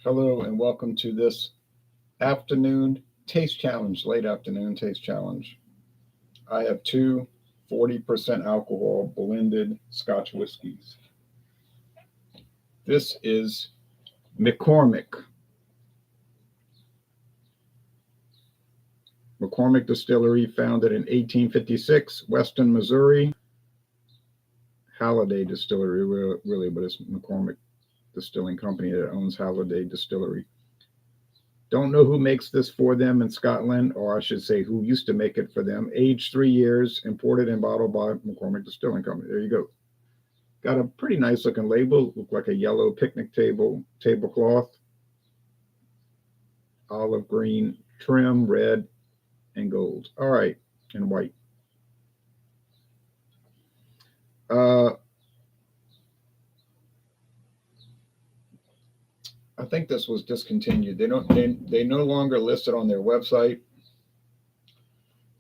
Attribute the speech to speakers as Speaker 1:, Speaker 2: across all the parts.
Speaker 1: Hello and welcome to this afternoon taste challenge, late afternoon taste challenge. I have two 40% alcohol blended Scotch whiskies. This is McCormick. McCormick Distillery, founded in 1856, Weston, Missouri. Halliday Distillery, really, but it's McCormick Distilling Company that owns Halliday Distillery. Don't know who makes this for them in Scotland, or I should say who used to make it for them. Aged 3 years, imported and bottled by McCormick Distilling Company. There you go. Got a pretty nice looking label. Look like a yellow picnic tablecloth. Olive green trim, red and gold. All right, and white. I think this was discontinued. They no longer list it on their website.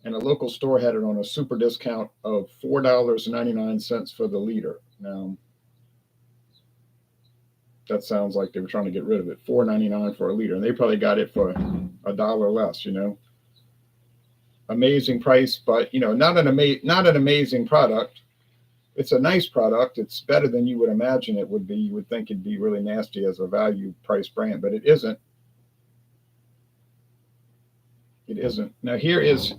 Speaker 1: And a local store had it on a super discount of $4.99 for the liter. Now, that sounds like they were trying to get rid of it. $4.99 for a liter, and they probably got it for $1 less. Amazing price, but not an amazing product. It's a nice product. It's better than you would imagine it would be. You would think it'd be really nasty as a value price brand, but it isn't. It isn't. Now here is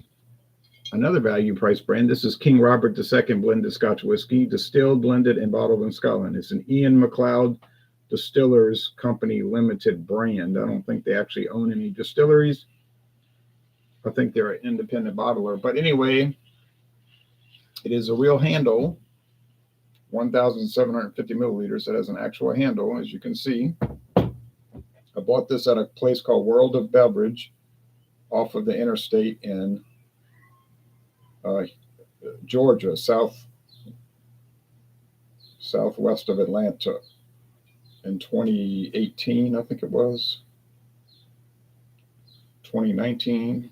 Speaker 1: another value price brand. This is King Robert II blended Scotch whiskey, distilled, blended, and bottled in Scotland. It's an Ian Macleod Distillers Company Limited brand. I don't think they actually own any distilleries. I think they're an independent bottler. But anyway, it is a real handle, 1,750 milliliters. It has an actual handle, as you can see. I bought this at a place called World of Beverage off of the interstate in Georgia, southwest of Atlanta, in 2018, I think it was 2019.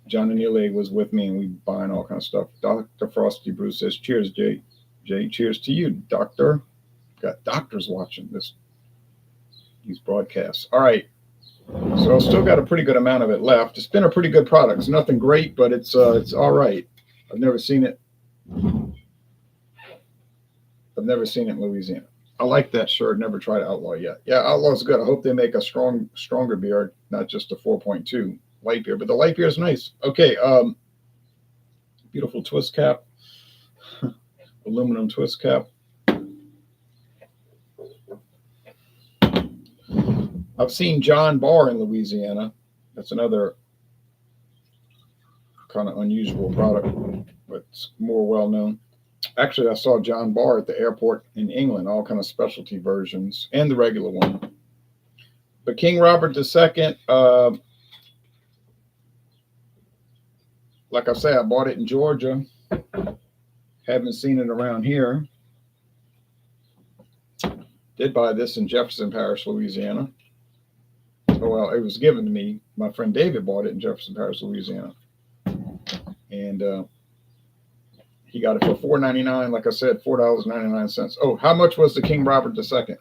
Speaker 1: John and Neil was with me, and we buying all kinds of stuff. Dr. Frosty Bruce says, "Cheers, Jay. Jay, cheers to you, Doctor." Got doctors watching these broadcasts. All right. So I've still got a pretty good amount of it left. It's been a pretty good product. It's nothing great, but it's all right. I've never seen it in Louisiana. I like that shirt. Never tried Outlaw yet. Yeah, Outlaw's good. I hope they make a stronger beer, not just a 4.2 light beer, but the light beer is nice. Okay, beautiful twist cap, aluminum twist cap. I've seen John Bar in Louisiana. That's another kind of unusual product, but it's more well known. Actually, I saw John Bar at the airport in England, all kind of specialty versions and the regular one. But King Robert II, like I say, I bought it in Georgia. Haven't seen it around here. Did buy this in Jefferson Parish, Louisiana. Oh, well, it was given to me. My friend David bought it in Jefferson Parish, Louisiana. And he got it for $4.99. Like I said, $4.99. Oh, how much was the King Robert II?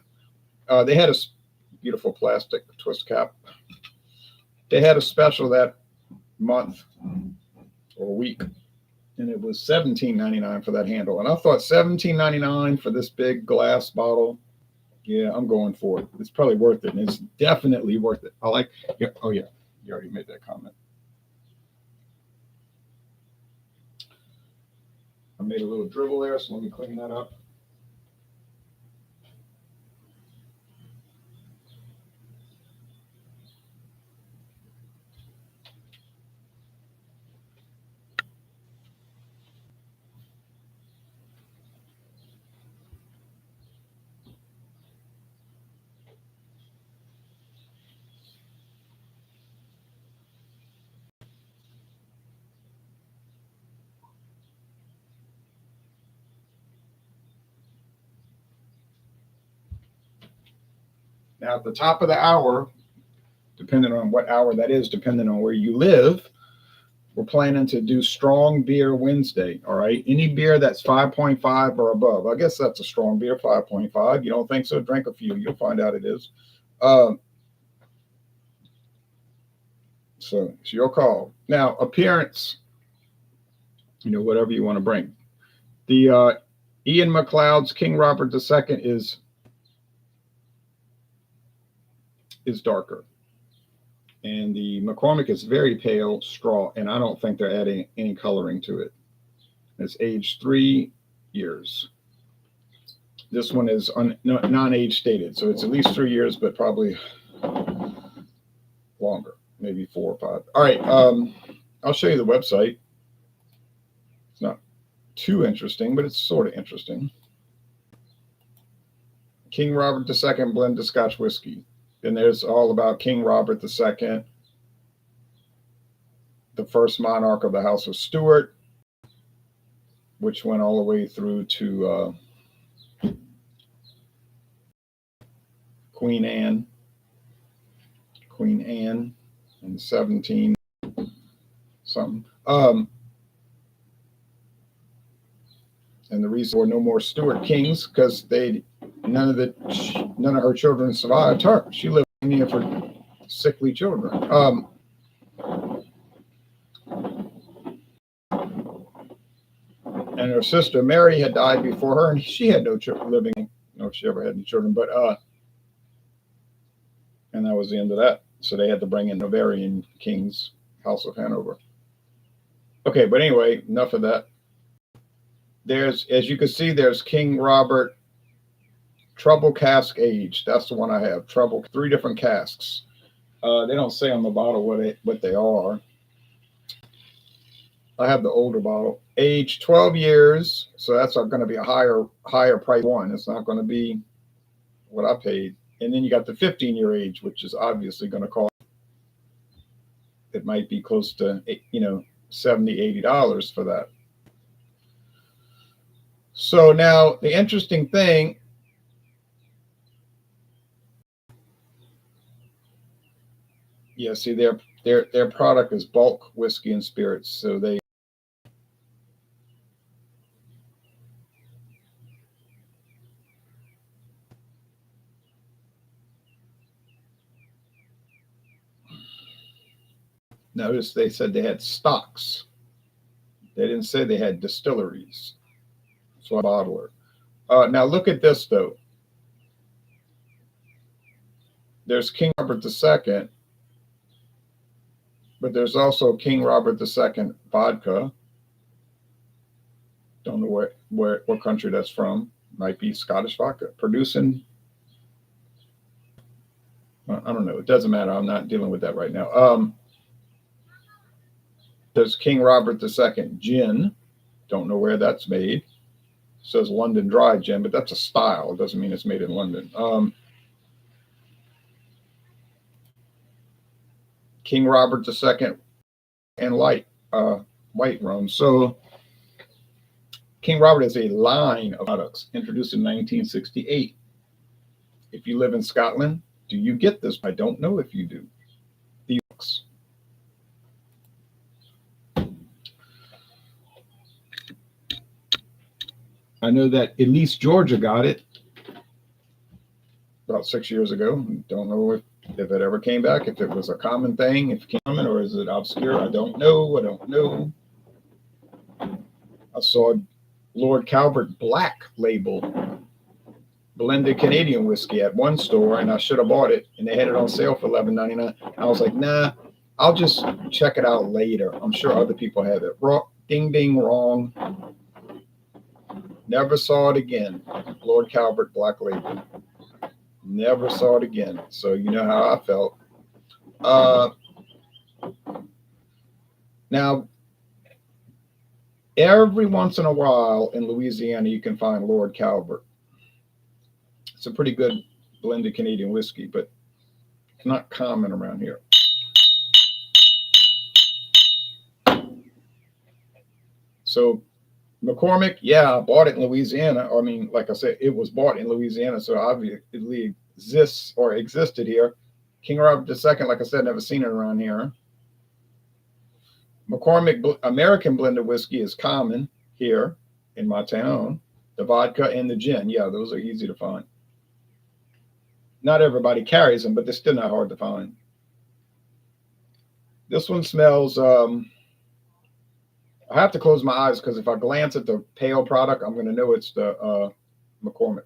Speaker 1: They had a beautiful plastic twist cap. They had a special that month or week, and it was $17.99 for that handle. And I thought $17.99 for this big glass bottle. Yeah, I'm going for it. It's probably worth it, and it's definitely worth it. I like. Yeah, oh yeah, you already made that comment. I made a little dribble there, so let me clean that up. Now, at the top of the hour, depending on what hour that is, depending on where you live, we're planning to do strong beer Wednesday. All right. Any beer that's 5.5 or above. I guess that's a strong beer, 5.5. You don't think so? Drink a few. You'll find out it is. So it's your call. Now, appearance, whatever you want to bring. The Ian Macleod's King Robert II is darker. And the McCormick is very pale straw, and I don't think they're adding any coloring to it. It's aged 3 years. This one is non-age stated, so it's at least 3 years, but probably longer, maybe 4 or 5. All right, I'll show you the website. It's not too interesting, but it's sort of interesting. King Robert II blended Scotch whiskey. Then there's all about King Robert II, the first monarch of the House of Stuart, which went all the way through to Queen Anne in 17 something. And the reason there were no more Stuart kings because none of her children survived her. She lived in India for sickly children. And her sister Mary had died before her, and she had no children living. I don't know if she ever had any children, but and that was the end of that. So they had to bring in Bavarian kings, House of Hanover. Okay, but anyway, enough of that. There's, as you can see, there's King Robert Trouble Cask Age. That's the one I have. Trouble, 3 different casks. They don't say on the bottle what they are. I have the older bottle. Age 12 years, so that's going to be a higher price one. It's not going to be what I paid. And then you got the 15-year age, which is obviously going to cost. It might be close to $70, $80 for that. So now the interesting thing, yeah, see their product is bulk whiskey and spirits, so they notice they said they had stocks. They didn't say they had distilleries. So a bottler. Now look at this though. There's King Robert II, but there's also King Robert II vodka. Don't know what country that's from. Might be Scottish vodka. Producing. I don't know. It doesn't matter. I'm not dealing with that right now. There's King Robert II gin. Don't know where that's made. It says London Dry Gin, but that's a style. It doesn't mean it's made in London. King Robert II and white rum. So King Robert is a line of products introduced in 1968. If you live in Scotland, do you get this? I don't know if you do. The books. I know that at least Georgia got it about 6 years ago. Don't know if it ever came back, if it was a common thing, if it came common, or is it obscure? I don't know. I saw Lord Calvert Black label blended Canadian whiskey at one store, and I should have bought it, and they had it on sale for $11.99. I was like, nah, I'll just check it out later. I'm sure other people have it. Ding, ding, wrong. Never saw it again. Lord Calvert Black Label. Never saw it again. So you know how I felt. Now, every once in a while in Louisiana, you can find Lord Calvert. It's a pretty good blended Canadian whiskey, but it's not common around here. So McCormick, yeah, I bought it in Louisiana. I mean, like I said, it was bought in Louisiana, so obviously existed here. King Robert II, like I said, never seen it around here. McCormick American blended whiskey is common here in my town. The vodka and the gin, yeah, those are easy to find. Not everybody carries them, but they're still not hard to find. This one smells. I have to close my eyes because if I glance at the pale product, I'm going to know it's the McCormick.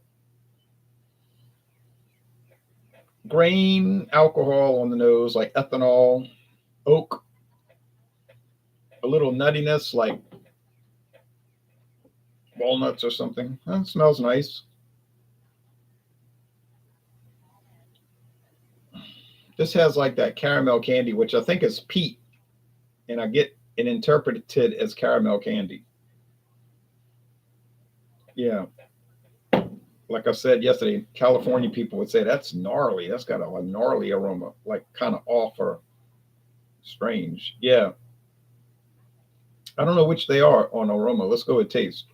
Speaker 1: Grain alcohol on the nose, like ethanol, oak, a little nuttiness, like walnuts or something. It smells nice. This has like that caramel candy, which I think is peat, and I get it interpreted as caramel candy. Yeah. Like I said yesterday, California people would say that's gnarly. That's got a gnarly aroma, like kind of off or strange. Yeah. I don't know which they are on aroma. Let's go with taste.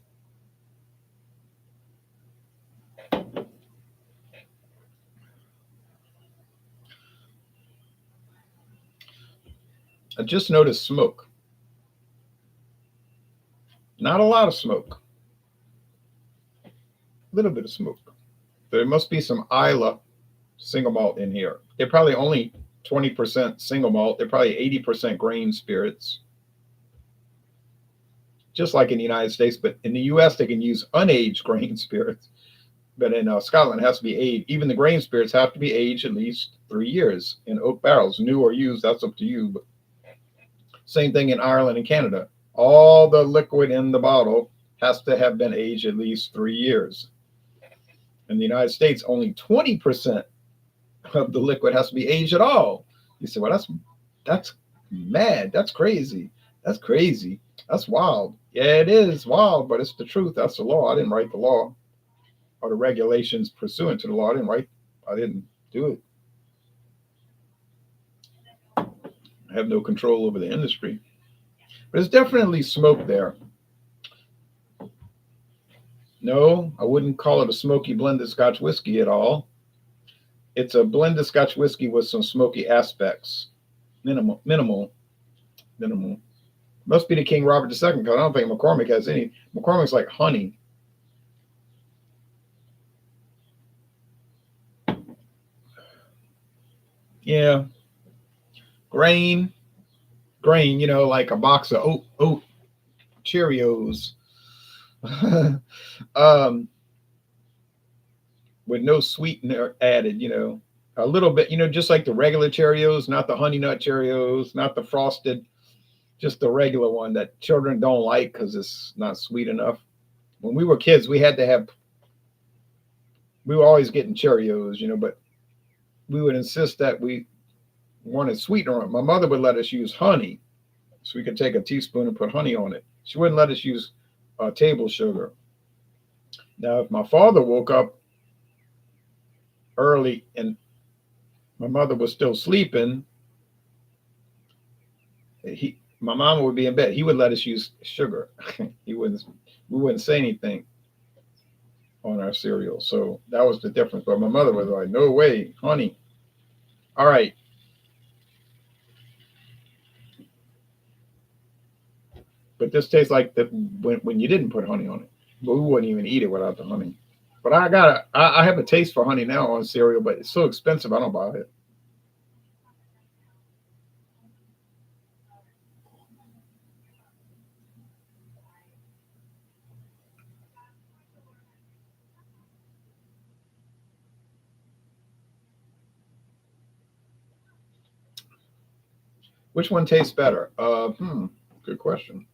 Speaker 1: I just noticed smoke. Not a lot of smoke. A little bit of smoke. There must be some Isla single malt in here. They're probably only 20% single malt. They're probably 80% grain spirits, just like in the United States. But in the US, they can use unaged grain spirits. But in Scotland, it has to be aged. Even the grain spirits have to be aged at least 3 years in oak barrels, new or used. That's up to you. But same thing in Ireland and Canada. All the liquid in the bottle has to have been aged at least 3 years. In the United States, only 20% of the liquid has to be aged at all. You say, well, that's mad. That's crazy. That's crazy. That's wild. Yeah, it is wild, but it's the truth. That's the law. I didn't write the law or the regulations pursuant to the law. I didn't do it. I have no control over the industry. But there's definitely smoke there. No, I wouldn't call it a smoky blended Scotch whiskey at all. It's a blended Scotch whiskey with some smoky aspects. Minimal. Must be the King Robert II because I don't think McCormick has any. McCormick's like honey. Yeah, grain, like a box of oat Cheerios, um, with no sweetener added. A little bit, just like the regular Cheerios, not the honey nut Cheerios, not the frosted, just the regular one that children don't like because it's not sweet enough. When we were kids, we were always getting Cheerios, but we would insist that we wanted sweetener on it. My mother would let us use honey, so we could take a teaspoon and put honey on it. She wouldn't let us use table sugar. Now, if my father woke up early and my mother was still sleeping, my mama would be in bed. He would let us use sugar. We wouldn't say anything on our cereal. So that was the difference. But my mother was like, no way, honey. All right. But this tastes like when you didn't put honey on it. But we wouldn't even eat it without the honey. But I have a taste for honey now on cereal, but it's so expensive I don't buy it. Which one tastes better? Good question.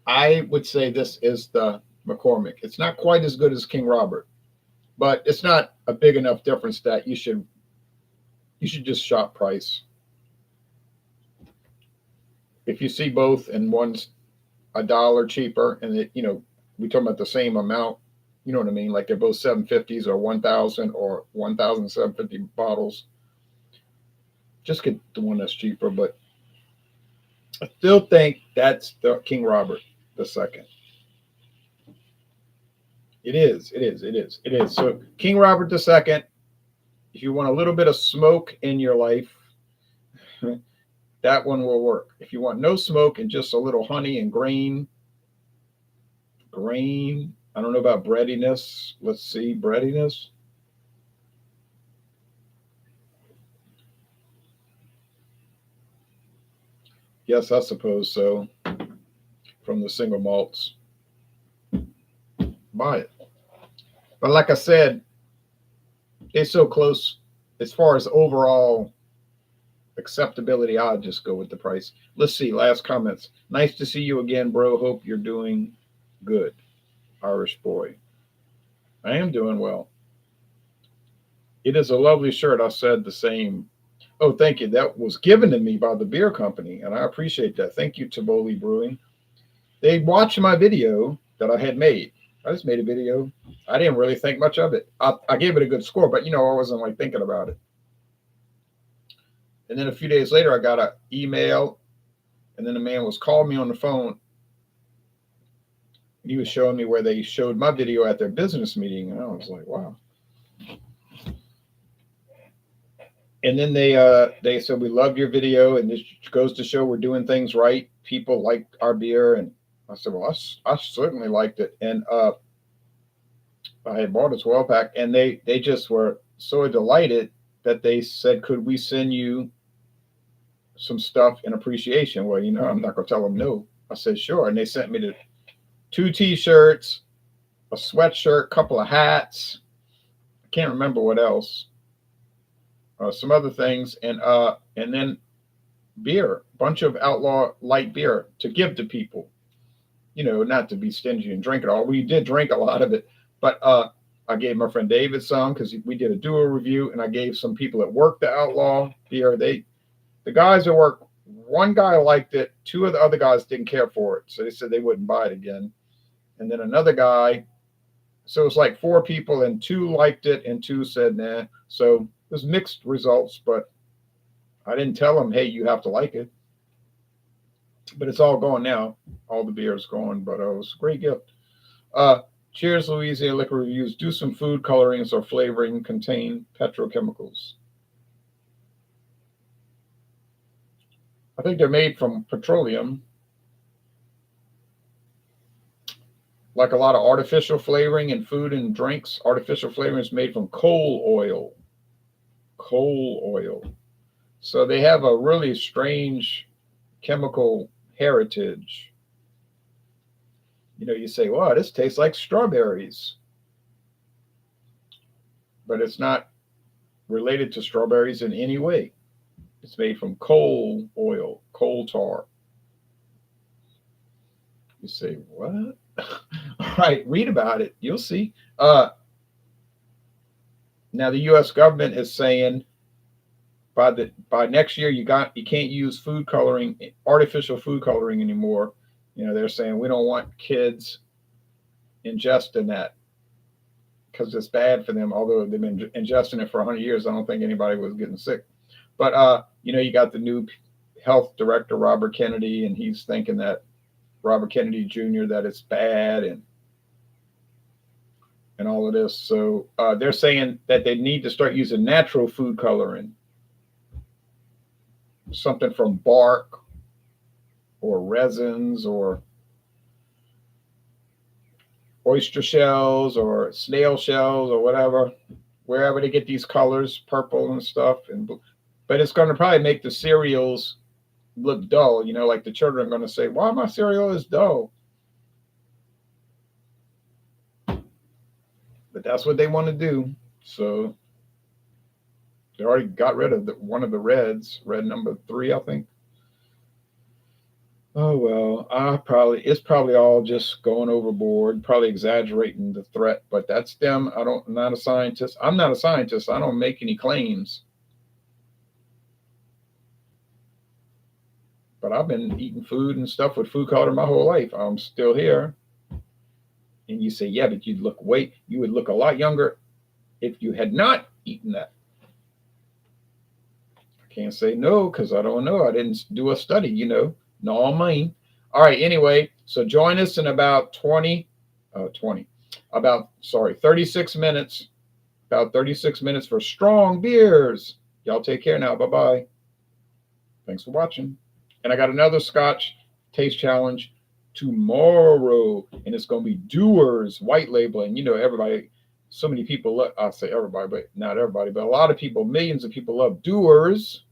Speaker 1: I would say this is the McCormick. It's not quite as good as King Robert, but it's not a big enough difference that you should just shop price. If you see both and one's $1 cheaper and we talking about the same amount, you know what I mean? Like they're both 750s or 1,000 or 1,750 bottles. Just get the one that's cheaper, but I still think that's the King Robert the second. It is. It is. It is. It is. So King Robert II, if you want a little bit of smoke in your life, that one will work. If you want no smoke and just a little honey and grain. I don't know about breadiness. Let's see, breadiness. Yes, I suppose so. From the single malts, buy it. But like I said, they're so close as far as overall acceptability. I'll just go with the price. Let's see. Last comments. Nice to see you again, bro. Hope you're doing good. Irish boy. I am doing well. It is a lovely shirt. I said the same. Oh, thank you. That was given to me by the beer company, and I appreciate that. Thank you, Tivoli Brewing. They watched my video that I had made. I just made a video. I didn't really think much of it. I gave it a good score, but I wasn't like thinking about it. And then a few days later, I got an email, and then the man was calling me on the phone. And he was showing me where they showed my video at their business meeting, and I was like, wow. And then they said, we love your video, and this goes to show we're doing things right. People like our beer, and I said, well, I certainly liked it. And I had bought a 12-pack, and they just were so delighted that they said, could we send you some stuff in appreciation? Well, I'm not going to tell them no. I said, sure. And they sent me 2 T-shirts, a sweatshirt, a couple of hats. I can't remember what else. Some other things, and then beer, a bunch of Outlaw light beer to give to people. Not to be stingy and drink it all. We did drink a lot of it, but I gave my friend David some because we did a duo review, and I gave some people at work the Outlaw beer. The guys at work, one guy liked it, 2 of the other guys didn't care for it, so they said they wouldn't buy it again. And then another guy, so it was like 4 people, and 2 liked it, and 2 said nah. So it was mixed results, but I didn't tell them, hey, you have to like it. But it's all gone now. All the beer is gone, but it was a great gift. Cheers, Louisiana Liquor Reviews. Do some food colorings or flavoring contain petrochemicals. I think they're made from petroleum. Like a lot of artificial flavoring in food and drinks, artificial flavoring is made from coal oil. Coal oil. So they have a really strange chemical heritage. You say, wow, this tastes like strawberries. But it's not related to strawberries in any way. It's made from coal oil, coal tar. You say, what? All right, read about it. You'll see. Now the U.S. government is saying by next year you can't use food coloring, artificial food coloring anymore. They're saying we don't want kids ingesting that because it's bad for them. Although they've been ingesting it for 100 years, I don't think anybody was getting sick. But you got the new health director, Robert Kennedy, and he's thinking that Robert Kennedy Jr. that it's bad and all of this. So they're saying that they need to start using natural food coloring, something from bark or resins or oyster shells or snail shells or whatever, wherever they get these colors, purple and stuff. But it's going to probably make the cereals look dull. Like the children are going to say, why my cereal is dull? But that's what they want to do. So they already got rid of one of the reds, red number 3, I think. Oh, well, it's probably all just going overboard, probably exaggerating the threat, but that's them. I'm not a scientist. I'm not a scientist. I don't make any claims. But I've been eating food and stuff with food color my whole life. I'm still here. And you say, yeah, but you would look a lot younger if you had not eaten that. I can't say no because I don't know. I didn't do a study, No, mine. All right. Anyway, so join us in about 20. about, sorry, 36 minutes. About 36 minutes for strong beers. Y'all take care now. Bye-bye. Thanks for watching. And I got another Scotch taste challenge tomorrow. And it's going to be Dewar's white label. And you know, everybody, so many people, I'll say everybody, but not everybody, but a lot of people, millions of people love Dewar's.